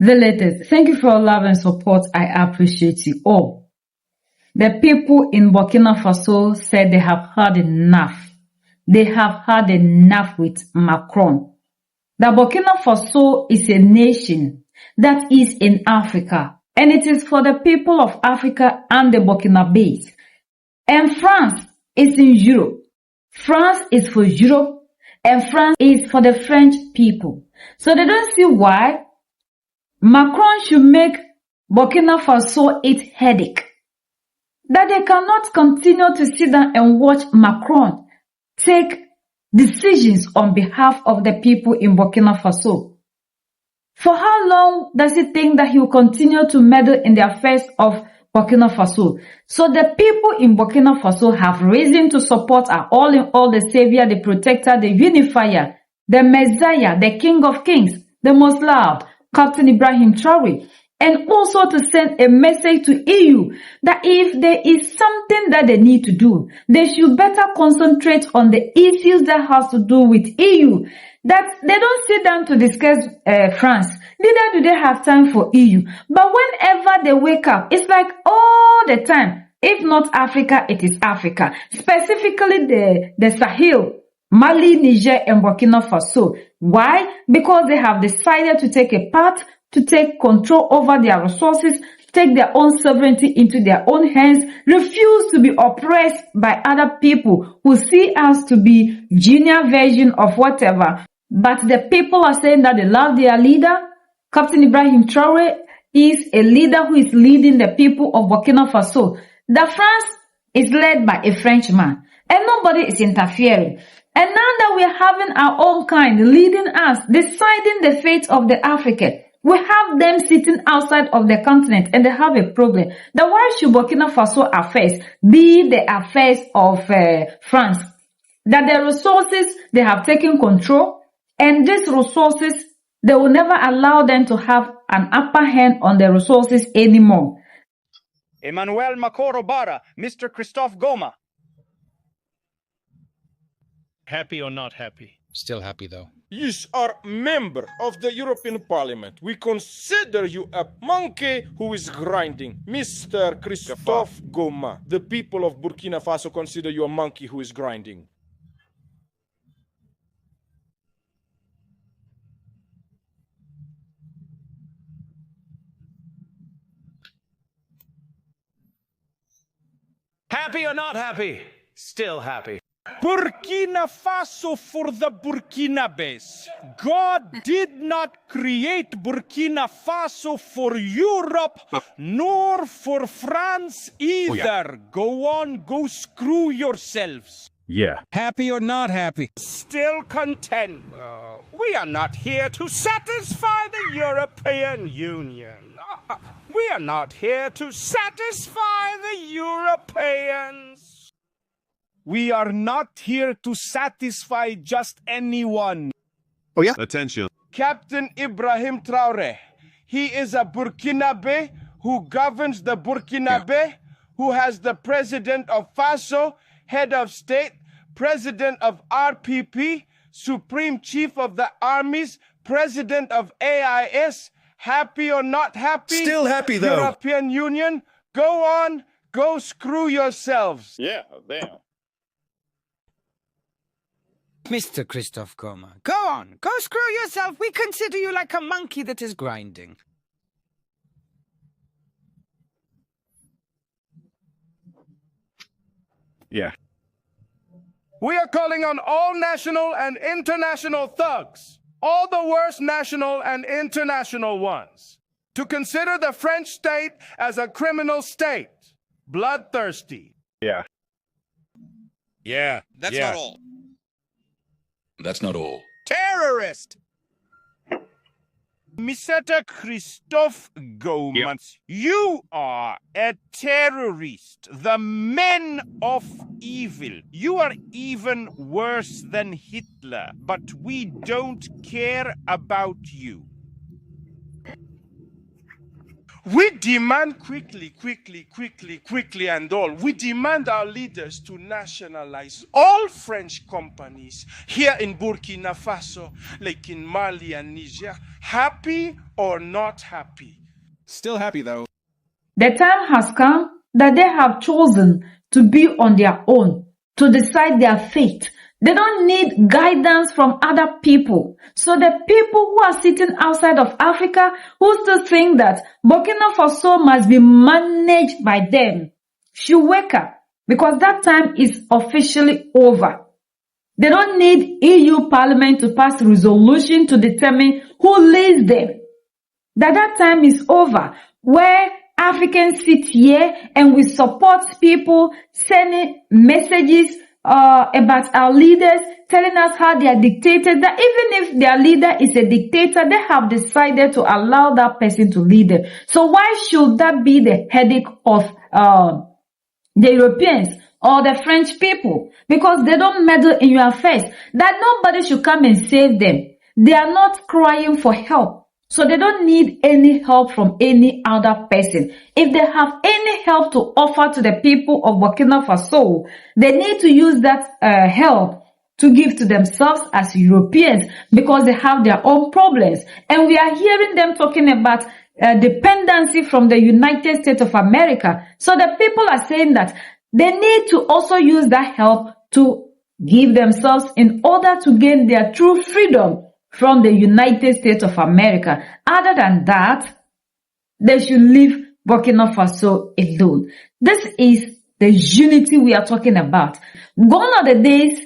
The latest. Thank you for your love and support. I appreciate you all. The people in Burkina Faso said they have had enough. They have had enough with Macron. That Burkina Faso is a nation that is in Africa, and it is for the people of Africa and the Burkinabés. And France is in Europe. France is for Europe, and France is for the French people. So they don't see why Macron should make Burkina Faso its headache. That they cannot continue to sit down and watch Macron take decisions on behalf of the people in Burkina Faso. For how long does he think that he will continue to meddle in the affairs of Burkina Faso? So the people in Burkina Faso have reason to support our all in all, the savior, the protector, the unifier, the messiah, the king of kings, the most loved, Captain Ibrahim Traore. And also to send a message to EU that if there is something that they need to do, they should better concentrate on the issues that has to do with EU. That they don't sit down to discuss France. Neither do they have time for EU. But whenever they wake up, it's like all the time. If not Africa, it is Africa. Specifically the Sahel, Mali, Niger, and Burkina Faso. Why? Because they have decided to take a part, to take control over their resources, take their own sovereignty into their own hands, refuse to be oppressed by other people who see us to be junior version of whatever. But the people are saying that they love their leader. Captain Ibrahim Traore is a leader who is leading the people of Burkina Faso. The France is led by a Frenchman, and nobody is interfering. And now that we are having our own kind leading us, deciding the fate of the African, we have them sitting outside of the continent and they have a problem. Then why should Burkina Faso affairs be the affairs of France? That the resources, they have taken control, and these resources, they will never allow them to have an upper hand on the resources anymore. Emmanuel Makoro Bara, Mr. Christophe Goma. Happy or not happy? Still happy though. You are member of the European Parliament. We consider you a monkey who is grinding. Mr. Christophe Goma, the people of Burkina Faso consider you a monkey who is grinding. Happy or not happy? Still happy. Burkina Faso for the Burkinabés. God did not create Burkina Faso for Europe, nor for France either. Oh, yeah. Go on, go screw yourselves. Yeah. Happy or not happy? Still content. We are not here to satisfy the European Union. We are not here to satisfy the Europeans. We are not here to satisfy just anyone. Oh, yeah? Attention. Captain Ibrahim Traore. He is a Burkinabe who governs the Burkinabe, who has the president of Faso, head of state, president of RPP, supreme chief of the armies, president of AIS. Happy or not happy? Still happy, though. European Union, go on, go screw yourselves. Yeah, damn. Mr. Christophe Goma, go on, go screw yourself. We consider you like a monkey that is grinding. Yeah. We are calling on all national and international thugs, all the worst national and international ones, to consider the French state as a criminal state, bloodthirsty. Yeah. Yeah. That's not all. That's not all. Terrorist! Mr. Christophe Goma, you are a terrorist, the men of evil. You are even worse than Hitler, but we don't care about you. We demand quickly, and all. We demand our leaders to nationalize all French companies here in Burkina Faso, like in Mali and Niger. Happy or not happy? Still happy though. The time has come that they have chosen to be on their own, to decide their fate. They don't need guidance from other people. So the people who are sitting outside of Africa, who still think that Burkina Faso must be managed by them, should wake up, because that time is officially over. They don't need EU Parliament to pass resolution to determine who leads them. That time is over, where Africans sit here and we support people sending messages about our leaders, telling us how they are dictators, that even if their leader is a dictator, they have decided to allow that person to lead them. So why should that be the headache of the Europeans or the French people? Because they don't meddle in your affairs. That nobody should come and save them. They are not crying for help. So they don't need any help from any other person. If they have any help to offer to the people of Burkina Faso, they need to use that help to give to themselves as Europeans, because they have their own problems. And we are hearing them talking about dependency from the United States of America. So the people are saying that they need to also use that help to give themselves in order to gain their true freedom from the United States of America. Other than that, they should leave Burkina Faso alone. This is the unity we are talking about. Gone are the days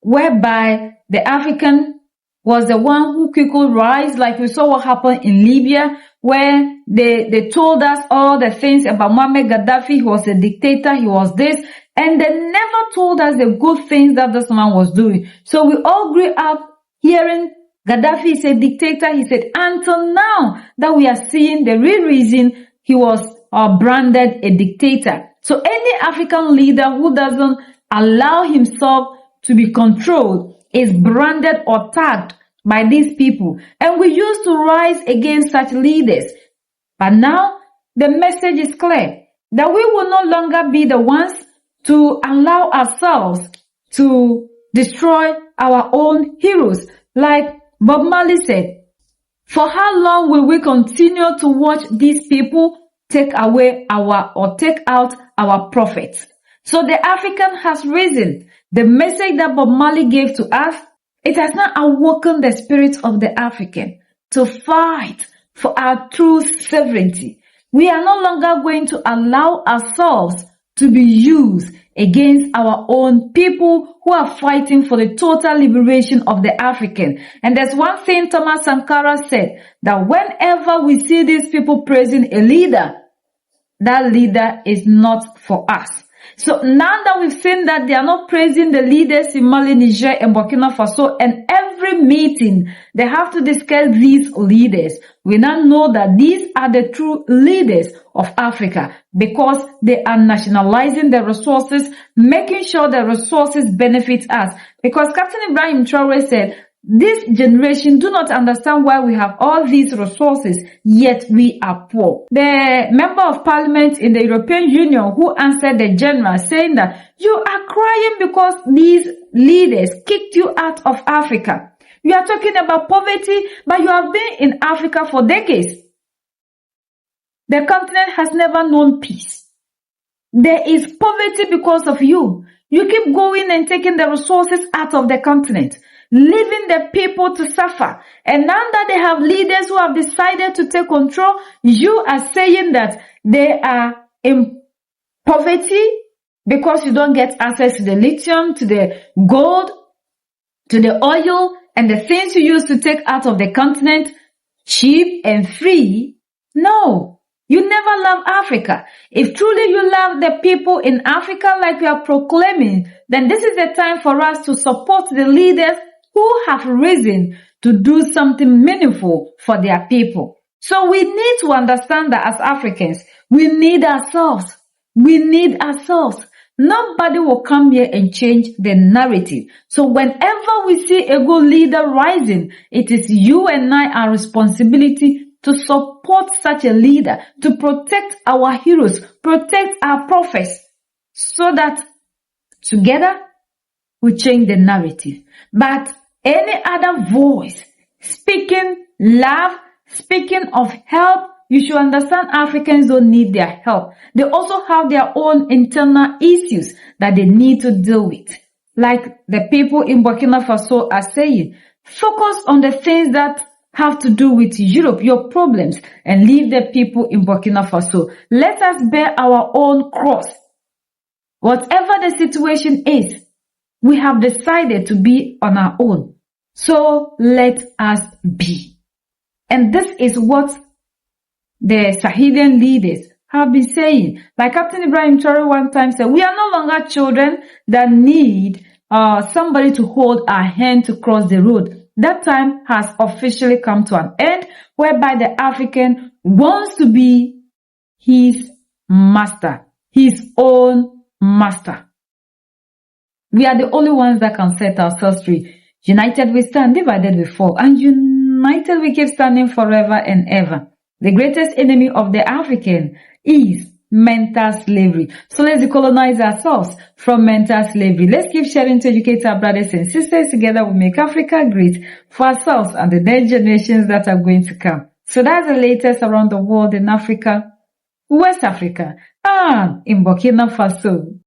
whereby the African was the one who could rise, like we saw what happened in Libya, where they told us all the things about Muammar Gaddafi. He was a dictator, he was this, and they never told us the good things that this man was doing. So we all grew up hearing Gaddafi is a dictator. He said, until now that we are seeing the real reason he was branded a dictator. So any African leader who doesn't allow himself to be controlled is branded or tagged by these people. And we used to rise against such leaders. But now the message is clear that we will no longer be the ones to allow ourselves to destroy our own heroes. Like Bob Marley said, for how long will we continue to watch these people take away take out our prophets? So the African has risen. The message that Bob Marley gave to us, it has not awoken the spirit of the African to fight for our true sovereignty. We are no longer going to allow ourselves to be used against our own people who are fighting for the total liberation of the African. And there's one thing Thomas Sankara said, that whenever we see these people praising a leader, that leader is not for us. So now that we've seen that they are not praising the leaders in Mali, Niger, and Burkina Faso, and every meeting they have to discuss these leaders, we now know that these are the true leaders of Africa, because they are nationalizing the resources, making sure the resources benefit us. Because Captain Ibrahim Traore said, this generation do not understand why we have all these resources, yet we are poor. The member of parliament in the European Union who answered the general saying that you are crying because these leaders kicked you out of Africa. You are talking about poverty, but you have been in Africa for decades. The continent has never known peace. There is poverty because of you. You keep going and taking the resources out of the continent, leaving the people to suffer. And now that they have leaders who have decided to take control, you are saying that they are in poverty because you don't get access to the lithium, to the gold, to the oil, and the things you used to take out of the continent, cheap and free. No, you never love Africa. If truly you love the people in Africa like you are proclaiming, then this is the time for us to support the leaders who have risen to do something meaningful for their people. So we need to understand that as Africans, we need ourselves. We need ourselves. Nobody will come here and change the narrative. So whenever we see a good leader rising, it is you and I, our responsibility to support such a leader, to protect our heroes, protect our prophets, so that together we change the narrative. But any other voice speaking love, speaking of help, you should understand Africans don't need their help. They also have their own internal issues that they need to deal with. Like the people in Burkina Faso are saying, focus on the things that have to do with Europe, your problems, and leave the people in Burkina Faso. Let us bear our own cross. Whatever the situation is, we have decided to be on our own. So let us be. And this is what the Sahelian leaders have been saying. Like Captain Ibrahim Traore one time said, we are no longer children that need somebody to hold our hand to cross the road. That time has officially come to an end, whereby the African wants to be his master, his own master. We are the only ones that can set ourselves free. United we stand, divided we fall, and united we keep standing forever and ever. The greatest enemy of the African is mental slavery. So let's decolonize ourselves from mental slavery. Let's keep sharing to educate our brothers and sisters. Together we make Africa great for ourselves and the next generations that are going to come. So that's the latest around the world in Africa, West Africa, and in Burkina Faso.